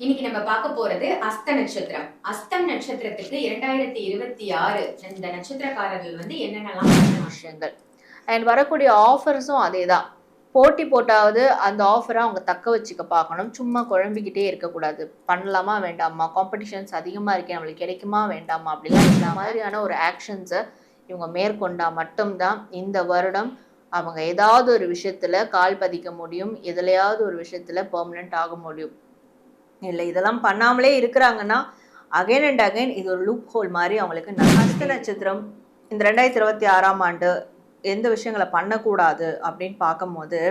இன்னைக்கு நம்ம பார்க்க போறது அஸ்த நட்சத்திரம். அஸ்தம் நட்சத்திரத்துக்கு 2026 இந்த நட்சத்திரக்காரர்கள் என்னென்னலாம் விஷயங்கள் அண்ட் வரக்கூடிய ஆஃபர்ஸும் அதே தான். போட்டி போட்டாவது அந்த ஆஃபரை அவங்க தக்க வச்சுக்க பார்க்கணும். சும்மா குழம்பிக்கிட்டே இருக்கக்கூடாது. பண்ணலாமா வேண்டாமா, காம்படிஷன்ஸ் அதிகமாக இருக்கே, நம்மளுக்கு கிடைக்குமா வேண்டாமா, அப்படிலாம் இந்த மாதிரியான ஒரு ஆக்ஷன்ஸை இவங்க மேற்கொண்டா மட்டும்தான் இந்த வருடம் அவங்க ஏதாவது ஒரு விஷயத்துல கால் பதிக்க முடியும், எதுலையாவது ஒரு விஷயத்துல பெர்மனன்ட் ஆக முடியும். இல்லை இதெல்லாம் பண்ணாமலே இருக்கிறாங்கன்னா அகைன் அண்ட் அகைன் இது ஒரு லூப் ஹோல் மாதிரி அவங்களுக்கு. ஹஸ்த நட்சத்திரம் இந்த 2026ஆம் ஆண்டு எந்த விஷயங்களை பண்ணக்கூடாது அப்படின்னு பார்க்கும்போது,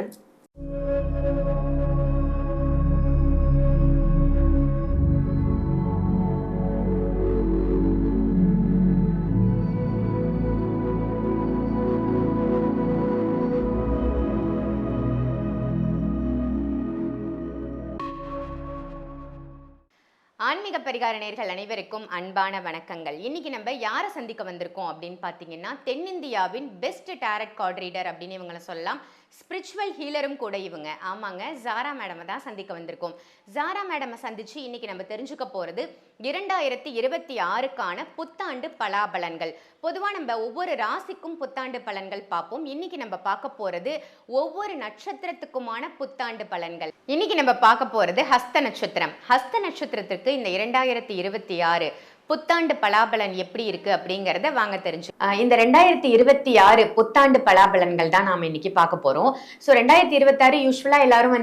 ஆன்மீக பரிகார நேயர்கள் அனைவருக்கும் அன்பான வணக்கங்கள். இன்னைக்கு நம்ம யாரை சந்திக்க வந்திருக்கோம் அப்படின்னு பார்த்தீங்கன்னா, தென்னிந்தியாவின் பெஸ்ட் டேரட் கார்ட் ரீடர் அப்படின்னு இவங்களை சொல்லலாம். ஸ்பிரிச்சுவல் ஹீலரும் கூட இவங்க. ஆமாங்க, ஜாரா மேடமை தான் சந்திக்க வந்திருக்கோம். ஜாரா மேடமை சந்திச்சு இன்னைக்கு நம்ம தெரிஞ்சுக்க போகிறது 2026க்கான புத்தாண்டு பலாபலன்கள். பொதுவாக நம்ம ஒவ்வொரு ராசிக்கும் புத்தாண்டு பலன்கள் பார்ப்போம். இன்னைக்கு நம்ம பார்க்க போகிறது ஒவ்வொரு நட்சத்திரத்துக்குமான புத்தாண்டு பலன்கள். இன்னைக்கு நம்ம பார்க்க போகிறது ஹஸ்த நட்சத்திரம். ஹஸ்த நட்சத்திரத்திற்கு இந்த 2026 புத்தாண்டு பலாபலன் எப்படி இருக்கு அப்படிங்கிறத வாங்க தெரிஞ்சு. இந்த 2026 புத்தாண்டு பலாபலன்கள் தான் நாம இன்னைக்கு பார்க்க போறோம். ஸோ 2026 யூஸ்வலா எல்லாரும்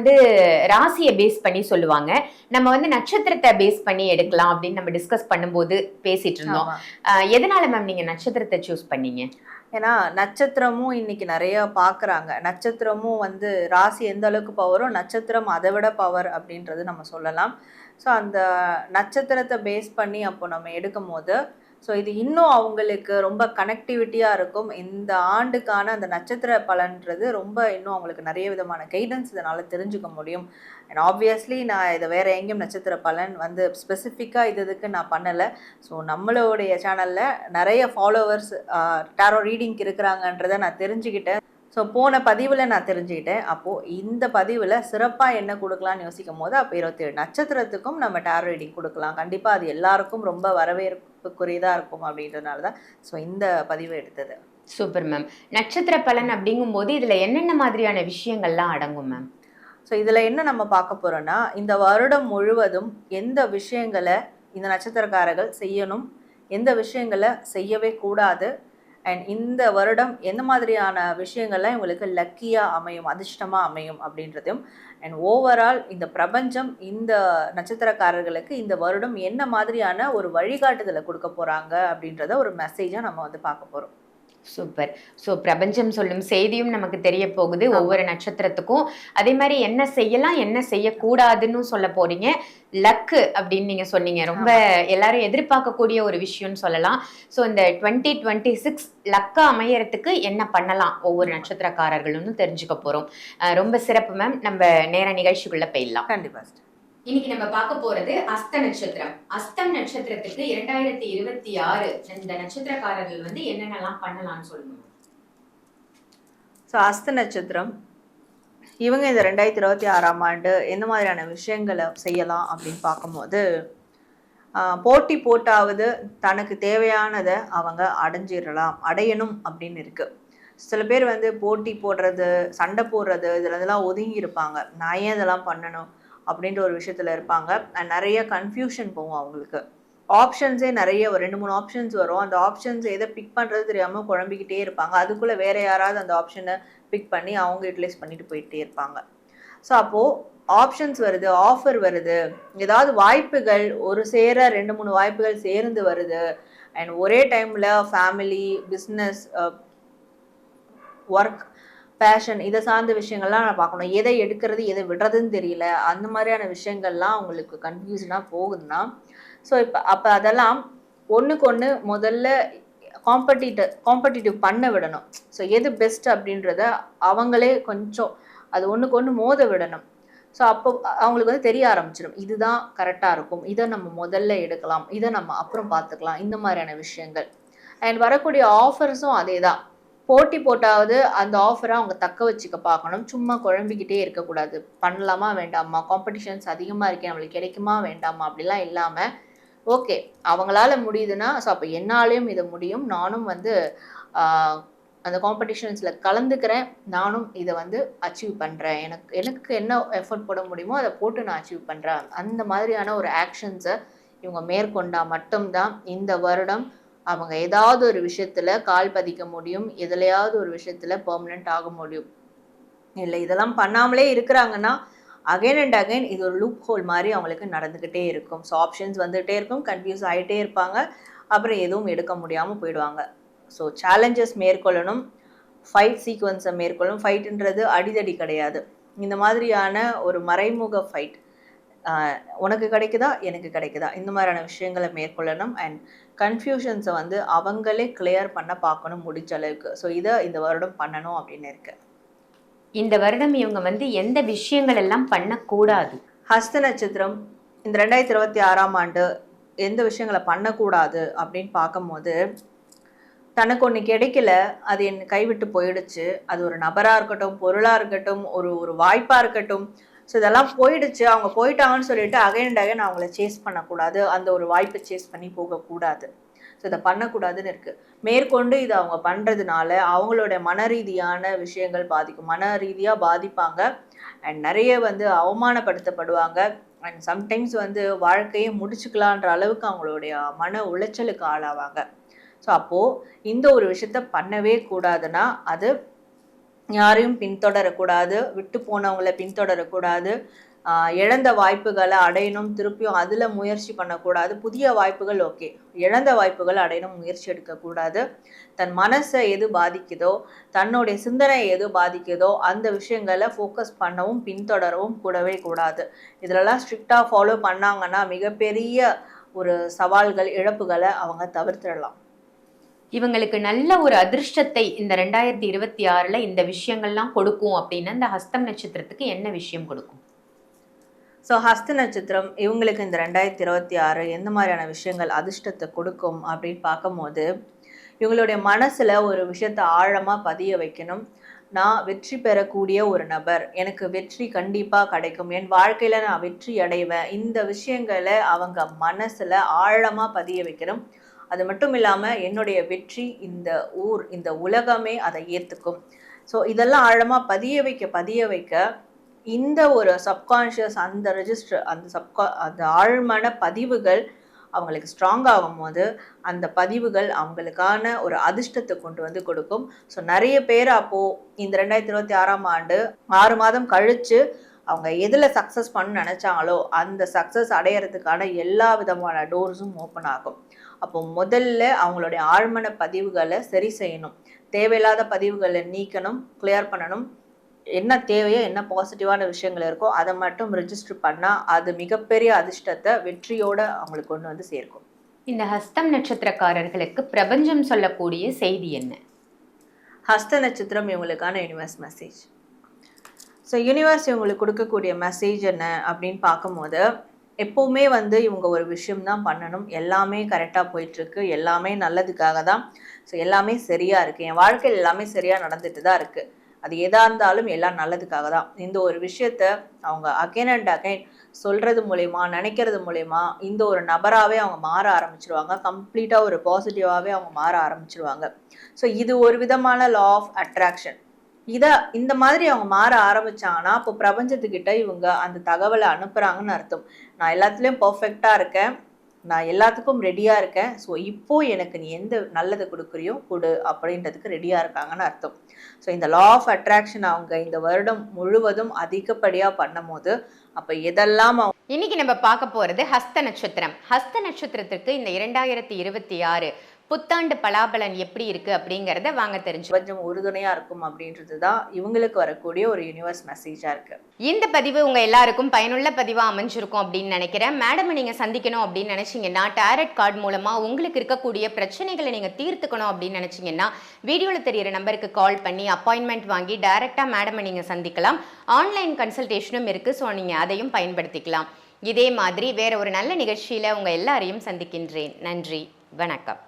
ராசியை பேஸ் பண்ணி சொல்லுவாங்க. நம்ம நட்சத்திரத்தை பேஸ் பண்ணி எடுக்கலாம் அப்படின்னு நம்ம டிஸ்கஸ் பண்ணும்போது பேசிட்டு இருந்தோம். எதனால மேம் நீங்க நட்சத்திரத்தை சூஸ் பண்ணீங்க? ஏன்னா நட்சத்திரமும் இன்னைக்கு நிறைய பார்க்குறாங்க. நட்சத்திரமும் ராசி எந்த அளவுக்கு பவரோ நட்சத்திரம் அதை விட பவர் அப்படின்றது நம்ம சொல்லலாம். ஸோ அந்த நட்சத்திரத்தை பேஸ் பண்ணி அப்போ நம்ம எடுக்கும் போது ஸோ இது இன்னும் அவங்களுக்கு ரொம்ப கனெக்டிவிட்டியாக இருக்கும். இந்த ஆண்டுக்கான அந்த நட்சத்திர பலன்றது ரொம்ப இன்னும் அவங்களுக்கு நிறைய விதமான கைடன்ஸ் இதனால் தெரிஞ்சுக்க முடியும். அண்ட் ஆப்வியஸ்லி நான் இதை வேறு எங்கேயும் நட்சத்திர பலன் ஸ்பெசிஃபிக்காக இதுக்கு நான் பண்ணலை. ஸோ நம்மளுடைய சேனலில் நிறைய ஃபாலோவர்ஸ் டாரோ ரீடிங்க்கு இருக்கிறாங்கன்றதை நான் தெரிஞ்சுக்கிட்டேன். ஸோ போன பதிவில் நான் தெரிஞ்சுக்கிட்டேன். அப்போது இந்த பதிவில் சிறப்பாக என்ன கொடுக்கலான்னு யோசிக்கும் போது அப்போ 27 நட்சத்திரத்துக்கும் நம்ம டாரோ ரீடிங் கொடுக்கலாம். கண்டிப்பாக அது எல்லாருக்கும் ரொம்ப வரவேற்புக்குரியதாக இருக்கும் அப்படின்றதுனால தான் ஸோ இந்த பதிவை எடுத்தது. Super ma'am. நட்சத்திர பலன் அப்படிங்கும்போது இதில் என்னென்ன மாதிரியான விஷயங்கள்லாம் அடங்கும் மேம்? ஸோ இதில் என்ன நம்ம பார்க்க போகிறோன்னா, இந்த வருடம் முழுவதும் எந்த விஷயங்களை இந்த நட்சத்திரக்காரர்கள் செய்யணும், எந்த விஷயங்களை செய்யவே கூடாது, அண்ட் இந்த வருடம் எந்த மாதிரியான விஷயங்கள்லாம் இவங்களுக்கு லக்கியாக அமையும், அதிர்ஷ்டமாக அமையும் அப்படின்றதையும், அண்ட் ஓவரால் இந்த பிரபஞ்சம் இந்த நட்சத்திரக்காரர்களுக்கு இந்த வருடம் என்ன மாதிரியான ஒரு வழிகாட்டுதலை கொடுக்க போகிறாங்க அப்படின்றத ஒரு மெசேஜாக நம்ம பார்க்க போகிறோம். சூப்பர். ஸோ பிரபஞ்சம் சொல்லும் செய்தியும் நமக்கு தெரிய போகுது ஒவ்வொரு நட்சத்திரத்துக்கும். அதே மாதிரி என்ன செய்யலாம் என்ன செய்யக்கூடாதுன்னு சொல்ல போறீங்க. லக்கு அப்படின்னு நீங்க சொன்னீங்க. ரொம்ப எல்லாரும் எதிர்பார்க்கக்கூடிய ஒரு விஷயம்னு சொல்லலாம். ஸோ இந்த 2026 லக்கா அமையறதுக்கு என்ன பண்ணலாம் ஒவ்வொரு நட்சத்திரக்காரர்களும் தெரிஞ்சுக்க போறோம். ரொம்ப சிறப்பு மேம். நம்ம நேர நிகழ்ச்சிக்குள்ள போயிடலாம். கண்டிப்பா. இன்னைக்கு நம்ம பார்க்க போறது அஸ்த நட்சத்திரம். அஸ்தம் நட்சத்திரத்துக்கு 2026 இந்த நட்சத்திரக்காரர்கள் என்னென்னலாம் பண்ணலாம்னு சொல்லுங்க. ஸோ அஸ்த நட்சத்திரம் இவங்க இந்த 2026ஆம் ஆண்டு எந்த மாதிரியான விஷயங்களை செய்யலாம் அப்படின்னு பார்க்கும்போது, போட்டி போட்டாவது தனக்கு தேவையானதை அவங்க அடையணும் அப்படின்னு இருக்கு. சில பேர் போட்டி போடுறது, சண்டை போடுறது, இதெல்லாம் ஒதுங்கி இருப்பாங்க. நான் ஏன் இதெல்லாம் பண்ணணும் அப்படின்ற ஒரு விஷயத்துல இருப்பாங்க. நிறைய கன்ஃபியூஷன் போகும் அவங்களுக்கு. ஆப்ஷன்ஸே நிறைய ஒரு 2-3 ஆப்ஷன்ஸ் வரும். அந்த ஆப்ஷன்ஸ் எதை பிக் பண்ணுறது தெரியாமல் குழம்பிக்கிட்டே இருப்பாங்க. அதுக்குள்ளே வேறு யாராவது அந்த ஆப்ஷனை பிக் பண்ணி அவங்க யூட்டிலைஸ் பண்ணிட்டு போயிட்டே இருப்பாங்க. ஸோ அப்போது ஆப்ஷன்ஸ் வருது, ஆஃபர் வருது, ஏதாவது வாய்ப்புகள் ஒரு சேர 2-3 வாய்ப்புகள் சேர்ந்து வருது. அண்ட் ஒரே டைமில் ஃபேமிலி, பிஸ்னஸ், ஒர்க், பேஷன் இதை சார்ந்த விஷயங்கள்லாம் நான் பார்க்கணும். எதை எடுக்கிறது எதை விடுறதுன்னு தெரியல. அந்த மாதிரியான விஷயங்கள்லாம் அவங்களுக்கு கன்ஃபியூஷனாக போகுதுன்னா, ஸோ அப்போ அதெல்லாம் ஒன்றுக்கு ஒன்று முதல்ல காம்படிட்டிவ் பண்ண விடணும். ஸோ எது பெஸ்ட் அப்படின்றத அவங்களே கொஞ்சம் அது ஒன்றுக்கு ஒன்று மோத விடணும். ஸோ அப்போ அவங்களுக்கு தெரிய ஆரம்பிச்சிடும், இதுதான் கரெக்டாக இருக்கும், இதை நம்ம முதல்ல எடுக்கலாம், இதை நம்ம அப்புறம் பார்த்துக்கலாம், இந்த மாதிரியான விஷயங்கள். அண்ட் வரக்கூடிய ஆஃபர்ஸும் அதே தான். போட்டி போட்டாவது அந்த ஆஃபரை அவங்க தக்க வச்சுக்க பார்க்கணும். சும்மா குழம்பிக்கிட்டே இருக்கக்கூடாது. பண்ணலாமா வேண்டாமா, காம்படிஷன்ஸ் அதிகமாக இருக்கே, நம்மளுக்கு கிடைக்குமா வேண்டாமா அப்படிலாம் இல்லாமல், ஓகே அவங்களால முடியுதுன்னா ஸோ அப்போ என்னாலையும் இதை முடியும், நானும் வந்து அந்த காம்படிஷன்ஸில் கலந்துக்கிறேன், நானும் இதை வந்து அச்சீவ் பண்ணுறேன், எனக்கு என்ன எஃபர்ட் போட முடியுமோ அதை போட்டு நான் அச்சீவ் பண்ணுறேன். அந்த மாதிரியான ஒரு ஆக்ஷன்ஸை இவங்க மேற்கொண்டால் மட்டும்தான் இந்த வருடம் அவங்க ஏதாவது ஒரு விஷயத்துல கால் பதிக்க முடியும், எதுலையாவது ஒரு விஷயத்துல பெர்மனன்ட் ஆக முடியும். இல்லை இதெல்லாம் பண்ணாமலே இருக்கிறாங்கன்னா அகைன் அண்ட் அகைன் இது ஒரு லூப் ஹோல் மாதிரி அவங்களுக்கு நடந்துக்கிட்டே இருக்கும். ஸோ ஆப்ஷன்ஸ் வந்துகிட்டே இருக்கும், கன்ஃபியூஸ் ஆகிட்டே இருப்பாங்க, அப்புறம் எதுவும் எடுக்க முடியாமல் போயிடுவாங்க. ஸோ சேலஞ்சஸ் மேற்கொள்ளணும், ஃபைட் சீக்வன்ஸை மேற்கொள்ளணும். ஃபைட்டுன்றது அடிதடி கிடையாது, இந்த மாதிரியான ஒரு மறைமுக ஃபைட். உனக்கு கிடைக்குதா எனக்கு கிடைக்குதா இந்த மாதிரியான விஷயங்களை மேற்கொள்ளணும். அண்ட் கன்ஃபியூஷன்ஸை வந்து அவங்களே கிளியர் பண்ண பார்க்கணும் முடிஞ்ச அளவுக்கு. ஸோ இதை இந்த வருடம் பண்ணணும் அப்படின்னு இருக்கு. இந்த வருடம் இவங்க வந்து எந்த விஷயங்கள் எல்லாம் பண்ணக்கூடாது? ஹஸ்த நட்சத்திரம் இந்த 2026ஆம் ஆண்டு எந்த விஷயங்களை பண்ணக்கூடாது அப்படின்னு பார்க்கும்போது, தனக்கு ஒன்று கிடைக்கல, அது என் கைவிட்டு போயிடுச்சு, அது ஒரு நபராக இருக்கட்டும், பொருளாக இருக்கட்டும், ஒரு வாய்ப்பாக இருக்கட்டும், ஸோ இதெல்லாம் போயிடுச்சு, அவங்க போயிட்டாங்கன்னு சொல்லிட்டு அகைன் அண்ட் அகைன் அவங்கள சேஸ் பண்ணக்கூடாது, அந்த ஒரு வாய்ப்பை சேஸ் பண்ணி போகக்கூடாது. ஸோ இதை பண்ணக்கூடாதுன்னு இருக்குது. மேற்கொண்டு இதை அவங்க பண்ணுறதுனால அவங்களோட மன ரீதியான விஷயங்கள் பாதிக்கும், மன ரீதியாக பாதிப்பாங்க. அண்ட் நிறைய வந்து அவமானப்படுத்தப்படுவாங்க. அண்ட் சம்டைம்ஸ் வந்து வாழ்க்கையை முடிச்சுக்கலான்ற அளவுக்கு அவங்களுடைய மன உளைச்சலுக்கு ஆளாவாங்க. ஸோ அப்போது இந்த ஒரு விஷயத்த பண்ணவே கூடாதுன்னா அது யாரையும் பின்தொடரக்கூடாது, விட்டு போனவங்களை பின்தொடரக்கூடாது, இழந்த வாய்ப்புகளை அடையணும், திருப்பியும் அதில் முயற்சி பண்ணக்கூடாது. புதிய வாய்ப்புகள் ஓகே, இழந்த வாய்ப்புகள் அடையணும் முயற்சி எடுக்கக்கூடாது. தன் மனசை எது பாதிக்குதோ, தன்னுடைய சிந்தனை எது பாதிக்குதோ அந்த விஷயங்களை ஃபோக்கஸ் பண்ணவும் பின்தொடரவும் கூடவே கூடாது. இதிலெல்லாம் ஸ்ட்ரிக்டாக ஃபாலோ பண்ணாங்கன்னா மிகப்பெரிய ஒரு சவால்கள், இழப்புகளை அவங்க தவிர்த்திடலாம். இவங்களுக்கு நல்ல ஒரு அதிர்ஷ்டத்தை இந்த 2026ல் இந்த விஷயங்கள்லாம் கொடுக்கும் அப்படின்னா இந்த ஹஸ்தம் நட்சத்திரத்துக்கு என்ன விஷயம் கொடுக்கும்? ஸோ ஹஸ்த நட்சத்திரம் இவங்களுக்கு இந்த 2026 எந்த மாதிரியான விஷயங்கள் அதிர்ஷ்டத்தை கொடுக்கும் அப்படின்னு பார்க்கும்போது, இவங்களுடைய மனசில் ஒரு விஷயத்தை ஆழமாக பதிய வைக்கணும். நான் வெற்றி பெறக்கூடிய ஒரு நபர், எனக்கு வெற்றி கண்டிப்பாக கிடைக்கும், என் வாழ்க்கையில் நான் வெற்றி அடைவேன், இந்த விஷயங்களை அவங்க மனசில் ஆழமாக பதிய வைக்கணும். அது மட்டும் இல்லாமல் என்னுடைய வெற்றி இந்த ஊர், இந்த உலகமே அதை ஏற்றுக்கும். ஸோ இதெல்லாம் ஆழமாக பதிய வைக்க இந்த ஒரு சப்கான்ஷியஸ் அந்த ரெஜிஸ்டர் அந்த ஆழ்மன பதிவுகள் அவங்களுக்கு ஸ்ட்ராங் ஆகும் போது அந்த பதிவுகள் அவங்களுக்கான ஒரு அதிர்ஷ்டத்தை கொண்டு வந்து கொடுக்கும். ஸோ நிறைய பேர் அப்போது இந்த 2026ஆம் ஆண்டு 6 மாதம் கழித்து அவங்க எதில் சக்ஸஸ் பண்ண நினச்சாங்களோ அந்த சக்ஸஸ் அடையிறதுக்கான எல்லா விதமான டோர்ஸும் ஓப்பன் ஆகும். அப்போ முதல்ல அவங்களுடைய ஆழ்மன பதிவுகளை சரி செய்யணும், தேவையில்லாத பதிவுகளை நீக்கணும், கிளியர் பண்ணணும். என்ன தேவையோ என்ன பாசிட்டிவான விஷயங்கள் இருக்கோ அதை மட்டும் ரெஜிஸ்டர் பண்ணால் அது மிகப்பெரிய அதிர்ஷ்டத்தை வெற்றியோட அவங்களுக்கு கொண்டு வந்து சேர்க்கும். இந்த ஹஸ்தம் நட்சத்திரக்காரர்களுக்கு பிரபஞ்சம் சொல்லக்கூடிய செய்தி என்ன? ஹஸ்த நட்சத்திரம் இவங்களுக்கான யூனிவர்ஸ் மெசேஜ். ஸோ யூனிவர்ஸ் இவங்களுக்கு கொடுக்கக்கூடிய மெசேஜ் என்ன அப்படின்னு பார்க்கும்போது, எப்போவுமே வந்து இவங்க ஒரு விஷயம்தான் பண்ணணும், எல்லாமே கரெக்டாக போயிட்டுருக்கு, எல்லாமே நல்லதுக்காக தான், ஸோ எல்லாமே சரியாக இருக்குது, என் வாழ்க்கையில் எல்லாமே சரியாக நடந்துட்டு தான் இருக்குது, அது எதாக இருந்தாலும் எல்லாம் நல்லதுக்காக தான். இந்த ஒரு விஷயத்த அவங்க அகைன் அண்ட் அகைன் சொல்கிறது மூலயமா, நினைக்கிறது மூலயமா இந்த ஒரு நபராகவே அவங்க மாற ஆரம்பிச்சிருவாங்க, கம்ப்ளீட்டாக ஒரு பாசிட்டிவாகவே அவங்க மாற ஆரம்பிச்சிருவாங்க. ஸோ இது ஒரு விதமான லா ஆஃப் அட்ராக்ஷன். இந்த மாதிரி அவங்க மாற ஆரம்பிச்சாங்கன்னா அப்போ பிரபஞ்சத்துக்கிட்ட இவங்க அந்த தகவலை அனுப்புகிறாங்கன்னு அர்த்தம். நான் எல்லாத்துலேயும் பர்ஃபெக்டாக இருக்கேன், நான் எல்லாத்துக்கும் ரெடியாக இருக்கேன், ஸோ இப்போது எனக்கு நீ எந்த நல்லதை கொடுக்குறியோ கொடு அப்படின்றதுக்கு ரெடியாக இருக்காங்கன்னு அர்த்தம். ஸோ இந்த லா ஆஃப் அட்ராக்ஷன் அவங்க இந்த வருடம் முழுவதும் அதிகப்படியாக பண்ணும் போது அப்போ எதெல்லாம் இன்னைக்கு நம்ம பார்க்க போகிறது ஹஸ்த நட்சத்திரம். ஹஸ்த நட்சத்திரத்திற்கு இந்த 2026 புத்தாண்டு பலாபலன் எப்படி இருக்கு அப்படிங்கறத வாங்க தெரிஞ்சு கொஞ்சம் உறுதுணையா இருக்கும் அப்படின்றது தான் இவங்களுக்கு வரக்கூடிய ஒரு யூனிவர்ஸ் மெசேஜா இருக்கு. இந்த பதிவு உங்க எல்லாருக்கும் பயனுள்ள பதிவா அமைஞ்சிருக்கும் அப்படின்னு நினைக்கிறேன். மேடம் நீங்க சந்திக்கணும் அப்படின்னு நினைச்சீங்கன்னா டாரட் கார்டு மூலமா உங்களுக்கு இருக்கக்கூடிய பிரச்சனைகளை நீங்க தீர்த்துக்கணும் அப்படின்னு நினைச்சீங்கன்னா வீடியோல தெரியிற நம்பருக்கு கால் பண்ணி அப்பாயின்மெண்ட் வாங்கி டைரக்டா மேடம் நீங்க சந்திக்கலாம். ஆன்லைன் கன்சல்டேஷனும் இருக்கு, ஸோ நீங்க அதையும் பயன்படுத்திக்கலாம். இதே மாதிரி வேற ஒரு நல்ல நிகழ்ச்சியில உங்க எல்லாரையும் சந்திக்கின்றேன். நன்றி, வணக்கம்.